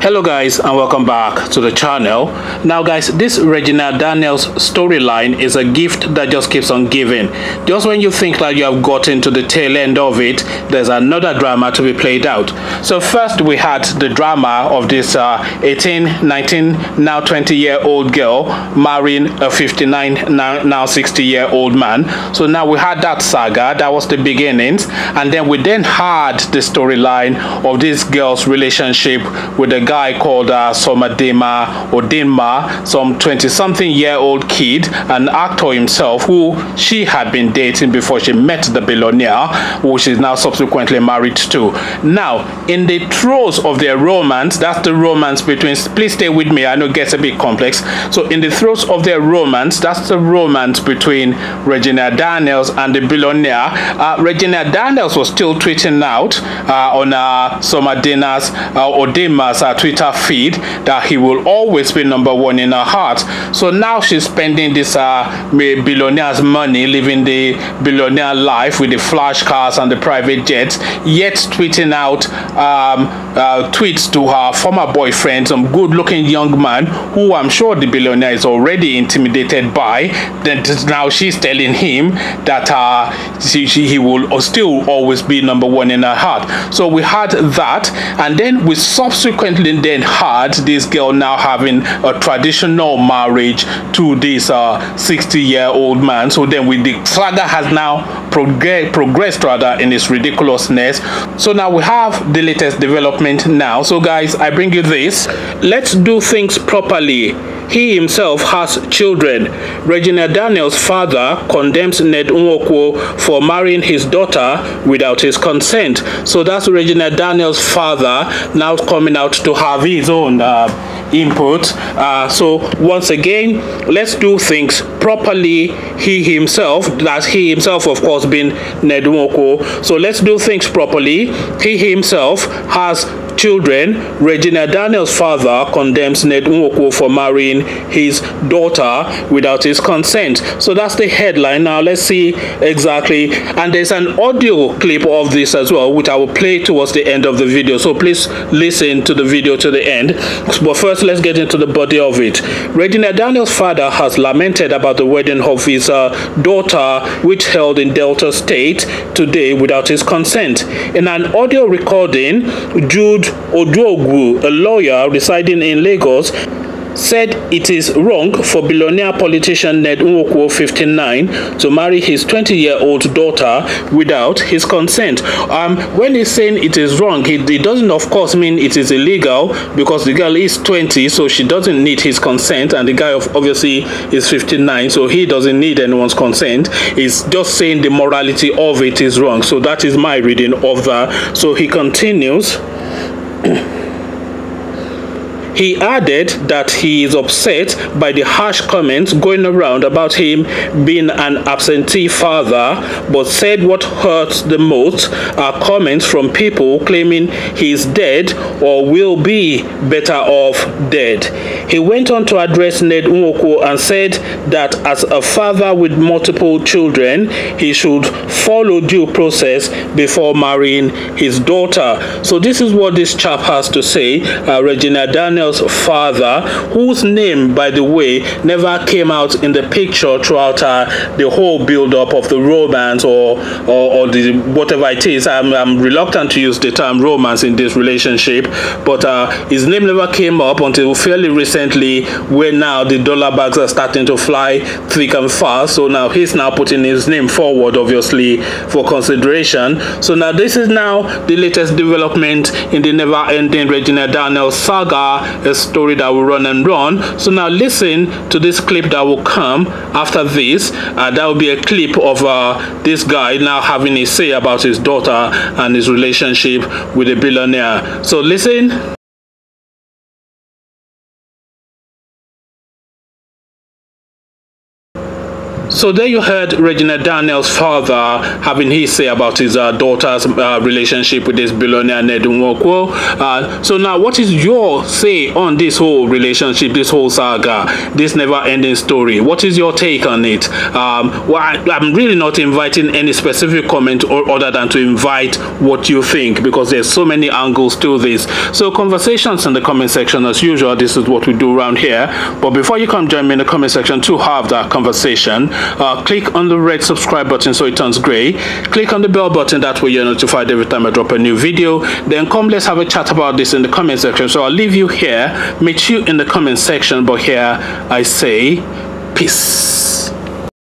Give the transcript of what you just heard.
Hello guys, and welcome back to the channel. Now guys, this Regina Daniels storyline is a gift that just keeps on giving. Just when you think that you have gotten to the tail end of it, there's another drama to be played out. So first we had the drama of this 18, 19, now 20-year-old girl marrying a 59, now 60-year-old man. So now we had that saga. That was the beginnings, and then we had the storyline of this girl's relationship with a guy called Somadema Odinma, some 20-something-year-old kid, an actor himself who she had been dating before she met the billionaire, who she is now subsequently married to. Now, in the throes of their romance, that's the romance between, please stay with me, I know it gets a bit complex. So in the throes of their romance, that's the romance between Regina Daniels and the billionaire. Regina Daniels was still tweeting out on Somadema's Odinma's Twitter feed that he will always be #1 in her heart. So now she's spending this billionaire's money, living the billionaire life with the flash cars and the private jets, yet tweeting out tweets to her former boyfriend, some good-looking young man who I'm sure the billionaire is already intimidated by. Then now she's telling him that he will still always be #1 in her heart. So we had that, and then we subsequently then had this girl now having a traditional marriage to this 60-year-old man. So then the saga has now progressed rather in its ridiculousness. So now we have the latest development now. So guys, I bring you this. Let's do things properly. He himself has children. Regina Daniels' father condemns Ned Nwoko for marrying his daughter without his consent. So that's Regina Daniels' father now coming out to have his own input. So once again, let's do things properly. He himself of course being Ned Nwoko. So let's do things properly. He himself has children. Regina Daniels' father condemns Ned Nwoko for marrying his daughter without his consent. So that's the headline. Now let's see exactly, and there's an audio clip of this as well, which I will play towards the end of the video, so please listen to the video to the end. But first, let's get into the body of it. Regina Daniels' father has lamented about the wedding of his daughter, which held in Delta State today without his consent. In an audio recording, Jude Oduogu, a lawyer residing in Lagos, said it is wrong for billionaire politician Ned Nwoko, 59, to marry his 20-year-old daughter without his consent. When he's saying it is wrong, it doesn't of course mean it is illegal, because the girl is 20, so she doesn't need his consent, and the guy obviously is 59, so he doesn't need anyone's consent. He's just saying the morality of it is wrong. So that is my reading of that. So he continues. He added that he is upset by the harsh comments going around about him being an absentee father, but said what hurts the most are comments from people claiming he is dead or will be better off dead. He went on to address Ned Nwoko and said that as a father with multiple children, he should follow due process before marrying his daughter. So this is what this chap has to say. Regina Daniels' father, whose name, by the way, never came out in the picture throughout the whole build-up of the romance or the whatever it is. I'm reluctant to use the term romance in this relationship, but his name never came up until fairly recently, where now the dollar bags are starting to fly thick and fast. So now he's now putting his name forward, obviously, for consideration. So now this is now the latest development in the never-ending Regina Daniels saga, a story that will run and run. So now listen to this clip that will come after this. That will be a clip of this guy now having a say about his daughter and his relationship with a billionaire. So listen. So there you heard Regina Daniels' father having his say about his daughter's relationship with this billionaire Ned Nwoko. So now, what is your say on this whole relationship, this whole saga, this never-ending story? What is your take on it? Well, I'm really not inviting any specific comment other than to invite what you think, because there's so many angles to this. So conversations in the comment section as usual. This is what we do around here. But before you come join me in the comment section to have that conversation, click on the red subscribe button so it turns gray. Click on the bell button, that way you're notified every time I drop a new video. Then come, let's have a chat about this in the comment section. So I'll leave you here, meet you in the comment section, but here I say peace.